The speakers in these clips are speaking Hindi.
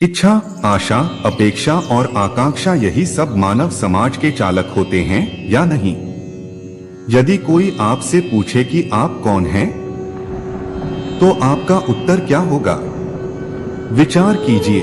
इच्छा, आशा, अपेक्षा और आकांक्षा यही सब मानव समाज के चालक होते हैं या नहीं? यदि कोई आपसे पूछे कि आप कौन हैं, तो आपका उत्तर क्या होगा? विचार कीजिए।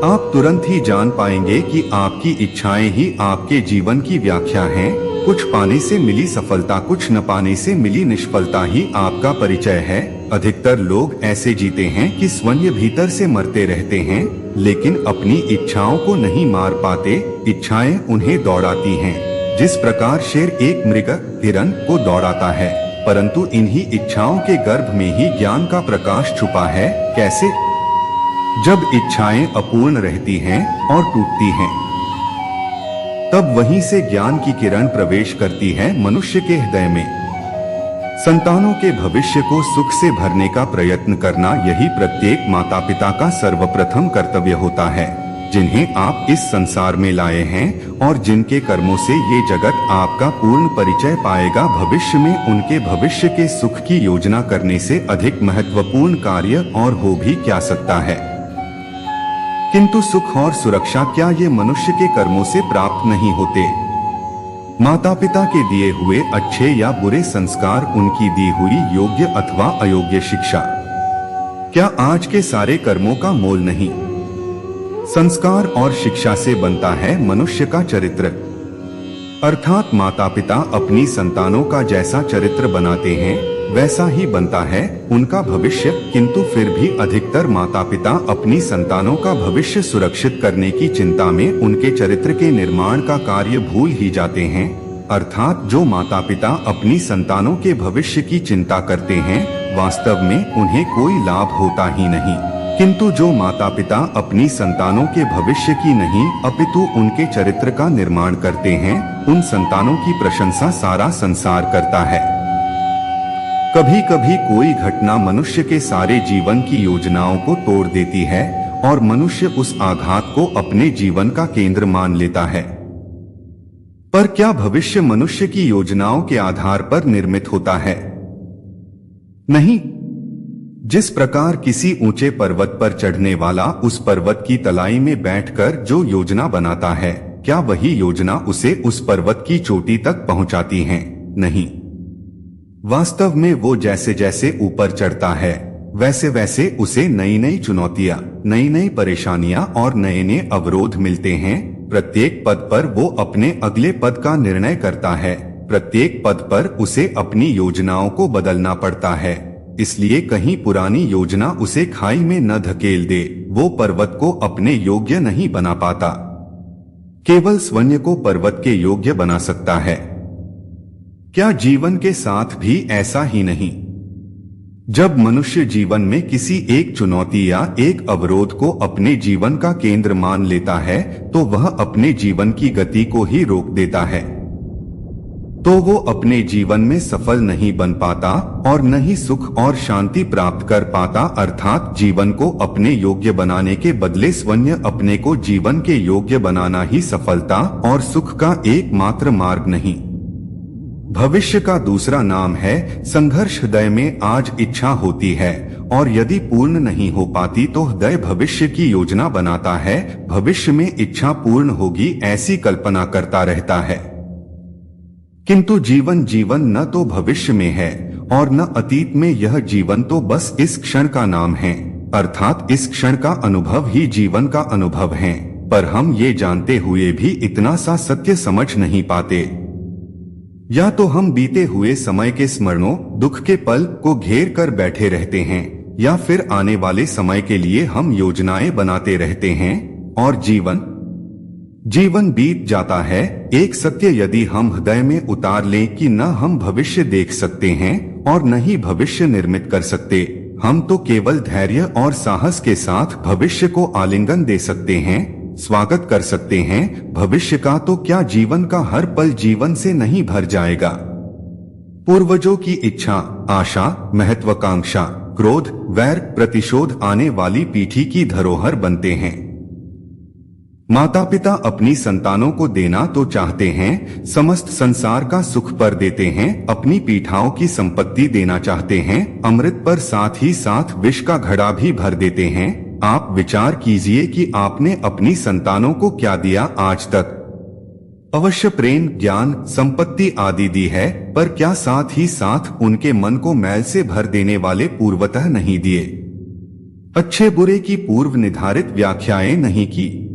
आप तुरंत ही जान पाएंगे कि आपकी इच्छाएं ही आपके जीवन की व्याख्या हैं। कुछ पाने से मिली सफलता, कुछ न पाने से मिली निष्फलता ही आपका परिचय है। अधिकतर लोग ऐसे जीते हैं कि स्वयं भीतर से मरते रहते हैं, लेकिन अपनी इच्छाओं को नहीं मार पाते। इच्छाएं उन्हें दौड़ाती हैं, जिस प्रकार शेर एक मृग हिरन को दौड़ाता है। परंतु इन्हीं इच्छाओं के गर्भ में ही ज्ञान का प्रकाश छुपा है। कैसे? जब इच्छाएं अपूर्ण रहती हैं और टूटती हैं, तब वहीं से ज्ञान की किरण प्रवेश करती है मनुष्य के हृदय में। संतानों के भविष्य को सुख से भरने का प्रयत्न करना, यही प्रत्येक माता पिता का सर्वप्रथम कर्तव्य होता है, जिन्हें आप इस संसार में लाए हैं और जिनके कर्मों से ये जगत आपका पूर्ण परिचय पाएगा। भविष्य में उनके भविष्य के सुख की योजना करने से अधिक महत्वपूर्ण कार्य और हो भी क्या सकता है। किंतु सुख और सुरक्षा क्या ये मनुष्य के कर्मों से प्राप्त नहीं होते? माता पिता के दिए हुए अच्छे या बुरे संस्कार, उनकी दी हुई योग्य अथवा अयोग्य शिक्षा, क्या आज के सारे कर्मों का मोल नहीं? संस्कार और शिक्षा से बनता है मनुष्य का चरित्र। अर्थात माता पिता अपनी संतानों का जैसा चरित्र बनाते हैं, वैसा ही बनता है उनका भविष्य। किंतु फिर भी अधिकतर माता पिता अपनी संतानों का भविष्य सुरक्षित करने की चिंता में उनके चरित्र के निर्माण का कार्य भूल ही जाते हैं। अर्थात जो माता पिता अपनी संतानों के भविष्य की चिंता करते हैं, वास्तव में उन्हें कोई लाभ होता ही नहीं। किंतु जो माता पिता अपनी संतानों के भविष्य की नहीं अपितु उनके चरित्र का निर्माण करते हैं, उन संतानों की प्रशंसा सारा संसार करता है। कभी कभी कोई घटना मनुष्य के सारे जीवन की योजनाओं को तोड़ देती है और मनुष्य उस आघात को अपने जीवन का केंद्र मान लेता है। पर क्या भविष्य मनुष्य की योजनाओं के आधार पर निर्मित होता है? नहीं। जिस प्रकार किसी ऊंचे पर्वत पर चढ़ने वाला उस पर्वत की तलाई में बैठकर जो योजना बनाता है, क्या वही योजना उसे उस पर्वत की चोटी तक पहुंचाती है? नहीं। वास्तव में वो जैसे जैसे ऊपर चढ़ता है, वैसे वैसे उसे नई नई चुनौतियां, नई नई परेशानियां और नए नए अवरोध मिलते हैं। प्रत्येक पद पर वो अपने अगले पद का निर्णय करता है। प्रत्येक पद पर उसे अपनी योजनाओं को बदलना पड़ता है। इसलिए कहीं पुरानी योजना उसे खाई में न धकेल दे, वो पर्वत को अपने योग्य नहीं बना पाता। केवल स्वयं को पर्वत के योग्य बना सकता है। क्या जीवन के साथ भी ऐसा ही नहीं? जब मनुष्य जीवन में किसी एक चुनौती या एक अवरोध को अपने जीवन का केंद्र मान लेता है, तो वह अपने जीवन की गति को ही रोक देता है। तो वो अपने जीवन में सफल नहीं बन पाता और न ही सुख और शांति प्राप्त कर पाता। अर्थात जीवन को अपने योग्य बनाने के बदले स्वयं अपने को जीवन के योग्य बनाना ही सफलता और सुख का एकमात्र मार्ग नहीं। भविष्य का दूसरा नाम है संघर्ष। हृदय में आज इच्छा होती है और यदि पूर्ण नहीं हो पाती तो हृदय भविष्य की योजना बनाता है। भविष्य में इच्छा पूर्ण होगी ऐसी कल्पना करता रहता है। किंतु जीवन न तो भविष्य में है और न अतीत में। यह जीवन तो बस इस क्षण का नाम है, अर्थात इस क्षण का अनुभव ही जीवन का अनुभव है। पर हम ये जानते हुए भी इतना सा सत्य समझ नहीं पाते। या तो हम बीते हुए समय के स्मरणों, दुख के पल को घेर कर बैठे रहते हैं, या फिर आने वाले समय के लिए हम योजनाएं बनाते रहते हैं और जीवन बीत जाता है। एक सत्य यदि हम हृदय में उतार लें कि न हम भविष्य देख सकते हैं और न ही भविष्य निर्मित कर सकते, हम तो केवल धैर्य और साहस के साथ भविष्य को आलिंगन दे सकते हैं, स्वागत कर सकते हैं। भविष्य का तो क्या, जीवन का हर पल जीवन से नहीं भर जाएगा। पूर्वजों की इच्छा, आशा, महत्वाकांक्षा, क्रोध, वैर, प्रतिशोध आने वाली पीढ़ी की धरोहर बनते हैं। माता पिता अपनी संतानों को देना तो चाहते हैं, समस्त संसार का सुख पर देते हैं, अपनी पीठाओं की संपत्ति देना चाहते हैं, अमृत पर साथ ही साथ विष का घड़ा भी भर देते हैं। आप विचार कीजिए कि आपने अपनी संतानों को क्या दिया आज तक। अवश्य प्रेम, ज्ञान, संपत्ति आदि दी है, पर क्या साथ ही साथ उनके मन को मैल से भर देने वाले पूर्वतः नहीं दिए? अच्छे बुरे की पूर्व निर्धारित व्याख्याएं नहीं की?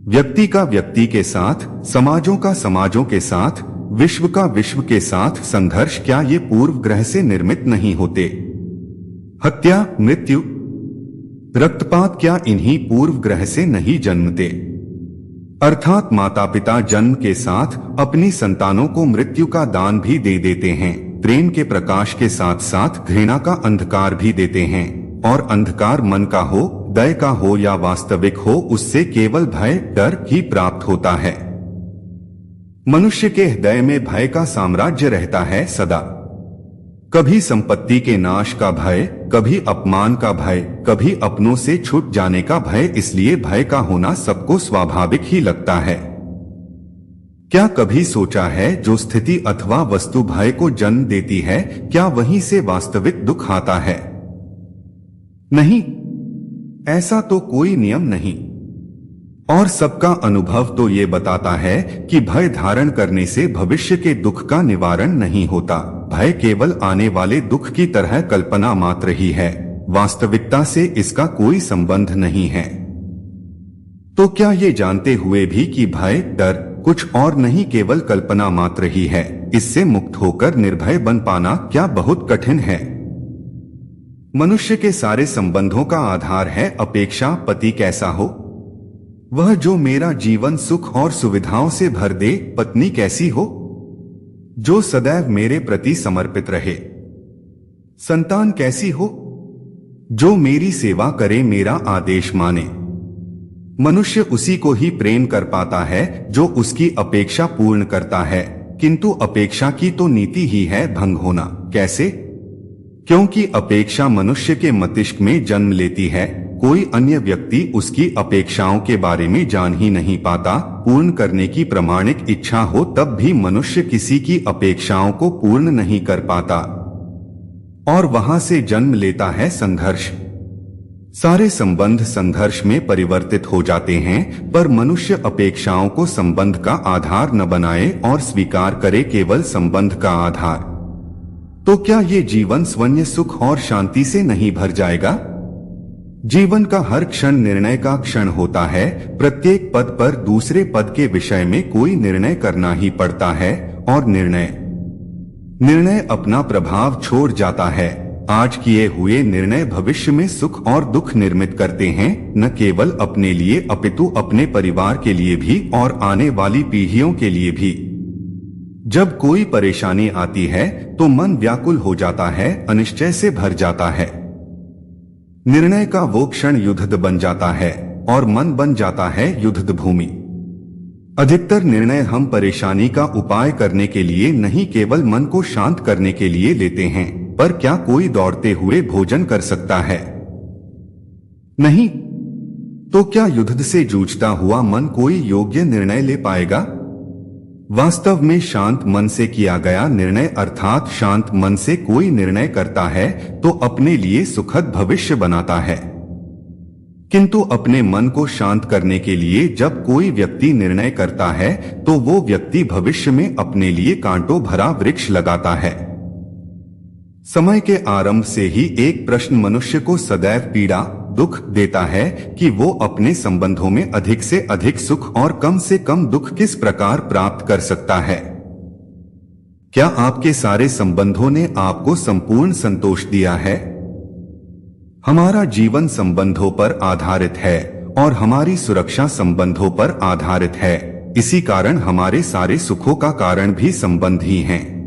व्यक्ति का व्यक्ति के साथ, समाजों का समाजों के साथ, विश्व का विश्व के साथ संघर्ष क्या ये पूर्व ग्रह से निर्मित नहीं होते? हत्या, मृत्यु, रक्तपात क्या इन्हीं पूर्व ग्रह से नहीं जन्मते? अर्थात माता पिता जन्म के साथ अपनी संतानों को मृत्यु का दान भी दे देते हैं, प्रेम के प्रकाश के साथ साथ घृणा का अंधकार भी देते हैं, और अंधकार मन का हो, दया का हो या वास्तविक हो, उससे केवल भय, डर ही प्राप्त होता है। मनुष्य के हृदय में भय का साम्राज्य रहता है सदा। कभी संपत्ति के नाश का भय, कभी अपमान का भय, कभी अपनों से छूट जाने का भय। इसलिए भय का होना सबको स्वाभाविक ही लगता है। क्या कभी सोचा है जो स्थिति अथवा वस्तु भय को जन्म देती है, क्या वहीं से वास्तविक दुख आता है? नहीं, ऐसा तो कोई नियम नहीं। और सबका अनुभव तो ये बताता है कि भय धारण करने से भविष्य के दुख का निवारण नहीं होता। भय केवल आने वाले दुख की तरह कल्पना मात्र ही है, वास्तविकता से इसका कोई संबंध नहीं है। तो क्या ये जानते हुए भी कि भय, डर कुछ और नहीं, केवल कल्पना मात्र ही है, इससे मुक्त होकर निर्भय बन पाना क्या बहुत कठिन है? मनुष्य के सारे संबंधों का आधार है अपेक्षा। पति कैसा हो? वह जो मेरा जीवन सुख और सुविधाओं से भर दे। पत्नी कैसी हो? जो सदैव मेरे प्रति समर्पित रहे। संतान कैसी हो? जो मेरी सेवा करे, मेरा आदेश माने। मनुष्य उसी को ही प्रेम कर पाता है जो उसकी अपेक्षा पूर्ण करता है, किंतु अपेक्षा की तो नीति ही है भंग होना। कैसे? क्योंकि अपेक्षा मनुष्य के मस्तिष्क में जन्म लेती है, कोई अन्य व्यक्ति उसकी अपेक्षाओं के बारे में जान ही नहीं पाता। पूर्ण करने की प्रामाणिक इच्छा हो तब भी मनुष्य किसी की अपेक्षाओं को पूर्ण नहीं कर पाता, और वहां से जन्म लेता है संघर्ष। सारे संबंध संघर्ष में परिवर्तित हो जाते हैं, पर मनुष्य अपेक्षाओं को संबंध का आधार न बनाए और स्वीकार करे केवल संबंध का आधार। तो क्या ये जीवन स्वयं सुख और शांति से नहीं भर जाएगा? जीवन का हर क्षण निर्णय का क्षण होता है। प्रत्येक पद पर दूसरे पद के विषय में कोई निर्णय करना ही पड़ता है, और निर्णय अपना प्रभाव छोड़ जाता है। आज किए हुए निर्णय भविष्य में सुख और दुख निर्मित करते हैं, न केवल अपने लिए अपितु अपने परिवार के लिए भी और आने वाली पीढ़ियों के लिए भी। जब कोई परेशानी आती है तो मन व्याकुल हो जाता है, अनिश्चय से भर जाता है। निर्णय का वो क्षण युद्ध बन जाता है और मन बन जाता है युद्ध भूमि। अधिकतर निर्णय हम परेशानी का उपाय करने के लिए नहीं, केवल मन को शांत करने के लिए लेते हैं। पर क्या कोई दौड़ते हुए भोजन कर सकता है? नहीं। तो क्या युद्ध से जूझता हुआ मन कोई योग्य निर्णय ले पाएगा? वास्तव में शांत मन से किया गया निर्णय, अर्थात शांत मन से कोई निर्णय करता है तो अपने लिए सुखद भविष्य बनाता है। किंतु अपने मन को शांत करने के लिए जब कोई व्यक्ति निर्णय करता है तो वो व्यक्ति भविष्य में अपने लिए कांटों भरा वृक्ष लगाता है। समय के आरंभ से ही एक प्रश्न मनुष्य को सदैव पीड़ा, दुख देता है कि वो अपने संबंधों में अधिक से अधिक सुख और कम से कम दुख किस प्रकार प्राप्त कर सकता है। क्या आपके सारे संबंधों ने आपको संपूर्ण संतोष दिया है? हमारा जीवन संबंधों पर आधारित है और हमारी सुरक्षा संबंधों पर आधारित है। इसी कारण हमारे सारे सुखों का कारण भी संबंध ही हैं।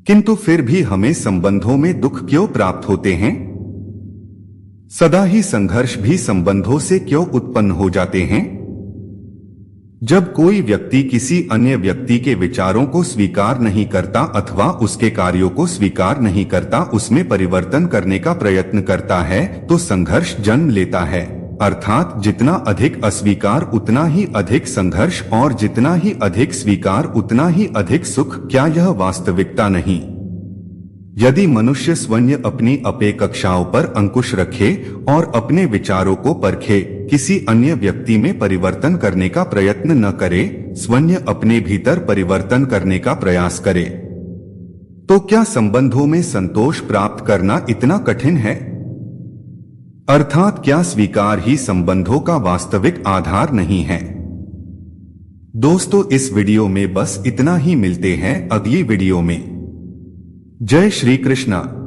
किंतु फिर भी हमें संबंधों में दुख क्यों प्राप्त होते हैं? सदा ही संघर्ष भी संबंधों से क्यों उत्पन्न हो जाते हैं? जब कोई व्यक्ति किसी अन्य व्यक्ति के विचारों को स्वीकार नहीं करता अथवा उसके कार्यों को स्वीकार नहीं करता, उसमें परिवर्तन करने का प्रयत्न करता है तो संघर्ष जन्म लेता है। अर्थात जितना अधिक अस्वीकार उतना ही अधिक संघर्ष, और जितना ही अधिक स्वीकार उतना ही अधिक सुख। क्या यह वास्तविकता नहीं? यदि मनुष्य स्वयं अपनी अपेक्षाओं पर अंकुश रखे और अपने विचारों को परखे, किसी अन्य व्यक्ति में परिवर्तन करने का प्रयत्न न करे, स्वयं अपने भीतर परिवर्तन करने का प्रयास करे, तो क्या संबंधों में संतोष प्राप्त करना इतना कठिन है? अर्थात क्या स्वीकार ही संबंधों का वास्तविक आधार नहीं है? दोस्तों, इस वीडियो में बस इतना ही। मिलते हैं अगली वीडियो में। जय श्री कृष्णा।